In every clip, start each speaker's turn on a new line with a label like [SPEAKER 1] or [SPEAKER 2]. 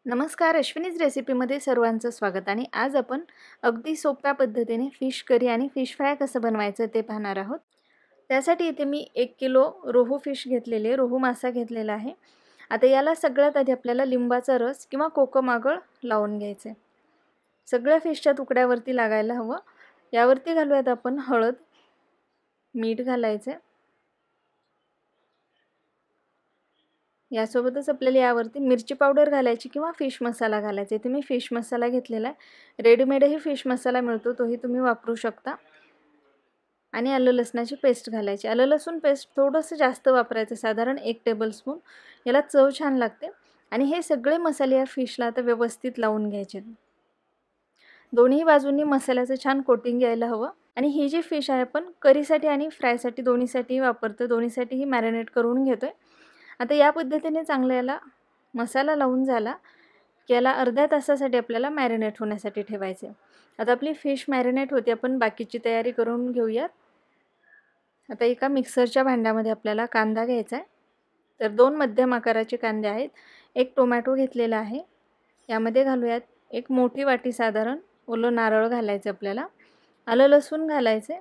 [SPEAKER 1] नमस्कार, अश्विनीज रेसिपीमध्ये सर्वांचं स्वागत. आणि आज आपण अगदी सोप्या पद्धतीने फिश करी आणि फिश फ्राय कसं बनवायचं ते पाहणार आहोत. त्यासाठी इथे मी 1 किलो रोहू फिश घेतलेले, रोहू मासा घेतलेला आहे. आता याला सगळ्यात आधी आपल्याला लिंबाचा रस किंवा कोकम आगळ लावून घ्यायचे. सगळ्या फिशच्या तुकड्यावरती लागायला हवं. यावरती घालूयात आपण हळद, मीठ घालायचे. यासोबतच आपल्याला यावरती मिरची पावडर घालायची किंवा फिश मसाला घालायचा. इथे मी फिश मसाला घेतलेला आहे. रेडीमेडही फिश मसाला मिळतो, तोही तुम्ही वापरू शकता. आणि आलं लसणाची पेस्ट घालायची. आलं लसूण पेस्ट थोडंसं जास्त वापरायचं, साधारण 1 टेबलस्पून. याला चव छान लागते. आणि हे सगळे मसाले या फिशला आता व्यवस्थित लावून घ्यायचे. दोन्ही बाजूंनी मसाल्याचं छान कोटिंग यायला हवं. आणि ही जी फिश आहे आपण करीसाठी आणि फ्रायसाठी दोन्हीसाठीही वापरतो, दोन्हीसाठीही मॅरिनेट करून घेतोय. आता या पद्धतीने चांगला याला मसाला लावून झाला की याला अर्ध्या तासासाठी आपल्याला मॅरिनेट होण्यासाठी ठेवायचे. आता आपली फिश मॅरिनेट होते, आपण बाकीची तयारी करून घेऊयात. आता एका मिक्सरच्या भांड्यामध्ये आपल्याला कांदा घ्यायचा आहे. तर 2 मध्यम आकाराचे कांदे आहेत. 1 टोमॅटो घेतलेला आहे. यामध्ये घालूयात 1 मोठी वाटी साधारण ओलं नारळ घालायचं आपल्याला. आलं लसूण घालायचे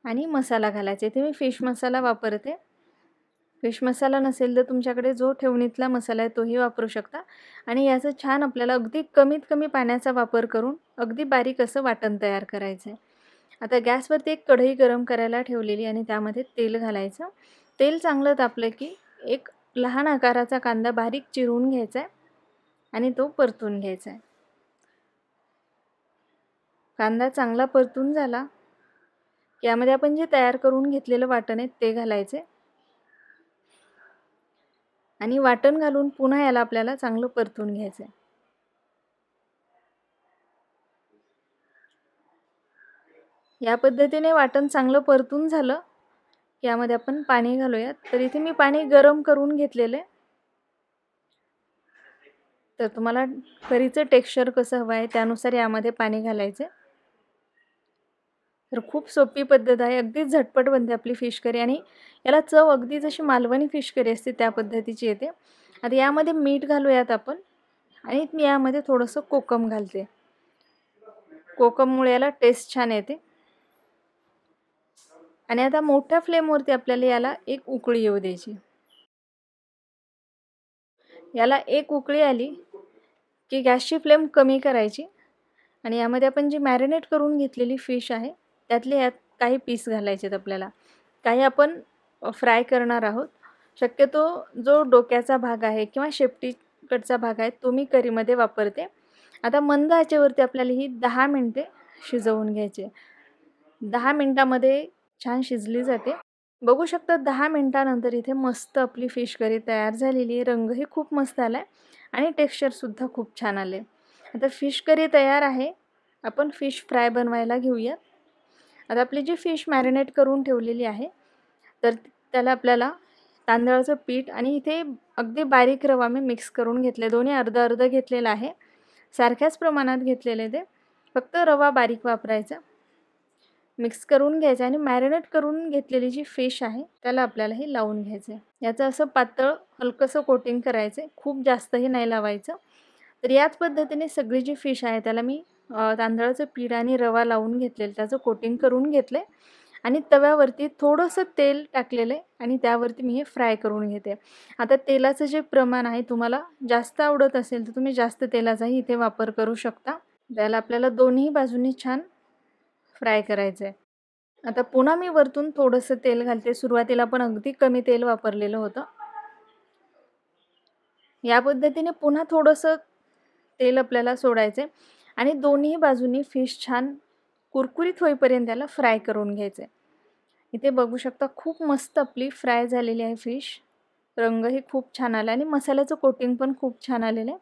[SPEAKER 1] आणि मसाला घालायचा. इथे मी फिश मसाला वापरते. फिश मसाला नसेल तर तुमच्याकडे जो ठेवणीतला मसाला आहे तोही वापरू शकता. आणि याचं छान आपल्याला अगदी कमीत कमी पाण्याचा वापर करून अगदी बारीक असं वाटण तयार करायचं आहे. आता गॅसवरती एक कढई गरम करायला ठेवलेली आणि त्यामध्ये तेल घालायचं. तेल चांगलं तापलं की एक लहान आकाराचा कांदा बारीक चिरून घ्यायचा आहे आणि तो परतून घ्यायचा आहे. कांदा चांगला परतून झाला की यामध्ये आपण जे तयार करून घेतलेलं वाटण आहे ते घालायचे. आणि वाटण घालून पुन्हा याला आपल्याला चांगलं परतून घ्यायचं आहे. या पद्धतीने वाटण चांगलं परतून झालं की यामध्ये आपण पाणी घालूयात. तर इथे मी पाणी गरम करून घेतलेलं आहे. तर तुम्हाला करीचं टेक्स्चर कसं हवं आहे त्यानुसार यामध्ये पाणी घालायचं. तर खूप सोपी पद्धत आहे, अगदी झटपट बनते आपली फिश करी. आणि याला चव अगदी जशी मालवणी फिश करी असते त्या पद्धतीची येते. आता यामध्ये मीठ घालूयात आपण. आणि मी यामध्ये थोडंसं कोकम घालते. कोकममुळे याला टेस्ट छान येते. आणि आता मोठ्या फ्लेमवरती आपल्याला याला एक उकळी येऊ द्यायची. याला एक उकळी आली की गॅसची फ्लेम कमी करायची. आणि यामध्ये आपण जी मॅरिनेट करून घेतलेली फिश आहे त्यातले यात काही पीस घालायचे आहेत आपल्याला. काही आपण फ्राय करणार आहोत. शक्यतो जो डोक्याचा भाग आहे किंवा शेपटीकडचा भाग आहे तो मी करीमध्ये वापरते. आता मंद आचेवरती आपल्याला ही 10 मिनिटे शिजवून घ्यायचे. 10 मिनिटामध्ये छान शिजली जाते. बघू शकता 10 मिनिटानंतर इथे मस्त आपली फिश करी तयार झालेली आहे. रंगही खूप मस्त आला आहे आणि टेक्स्चरसुद्धा खूप छान आले. आता फिश करी तयार आहे. आपण फिश फ्राय बनवायला घेऊयात. आता आपली जी फिश मॅरिनेट करून ठेवलेली आहे तर त्याला आपल्याला तांदळाचं पीठ आणि इथे अगदी बारीक रवा मी मिक्स करून घेतले. दोन्ही अर्ध अर्ध घेतलेलं आहे. सारख्याच प्रमाणात घेतलेले ते, फक्त रवा बारीक वापरायचा. मिक्स करून घ्यायचं आणि मॅरिनेट करून घेतलेली जी फिश आहे त्याला आपल्याला हे लावून घ्यायचं आहे. याचं असं पातळ हलकंसं कोटिंग करायचं आहे, खूप जास्तही नाही लावायचं. तर याच पद्धतीने सगळी जी फिश आहे त्याला मी तांदळाचं पीठ आणि रवा लावून घेतलेलं, त्याचं कोटिंग करून घेतलं आणि तव्यावरती थोडंसं तेल टाकलेलं आहे आणि त्यावरती मी हे फ्राय करून घेते. आता तेलाचं जे प्रमाण आहे तुम्हाला जास्त आवडत असेल तर तुम्ही जास्त तेलाचाही इथे वापर करू शकता. त्याला आपल्याला दोन्ही बाजूंनी छान फ्राय करायचं आहे. आता पुन्हा मी वरतून थोडंसं तेल घालते. सुरुवातीला पण अगदी कमी तेल वापरलेलं होतं. या पद्धतीने पुन्हा थोडंसं तेल आपल्याला सोडायचं आहे आणि दोन्ही बाजूंनी फिश छान कुरकुरीत होईपर्यंत त्याला फ्राय करून घ्यायचं आहे. इथे बघू शकता खूप मस्त आपली फ्राय झालेली आहे फिश. रंगही खूप छान आला आणि मसाल्याचं कोटिंग पण खूप छान आलेलं आहे.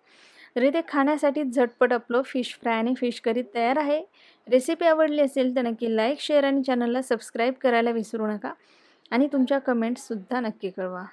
[SPEAKER 1] तर इथे खाण्यासाठी झटपट आपलं फिश फ्राय आणि फिश करी तयार आहे. रेसिपी आवडली असेल तर नक्की लाईक, शेअर आणि चॅनलला सबस्क्राईब करायला विसरू नका. आणि तुमच्या कमेंट्ससुद्धा नक्की कळवा.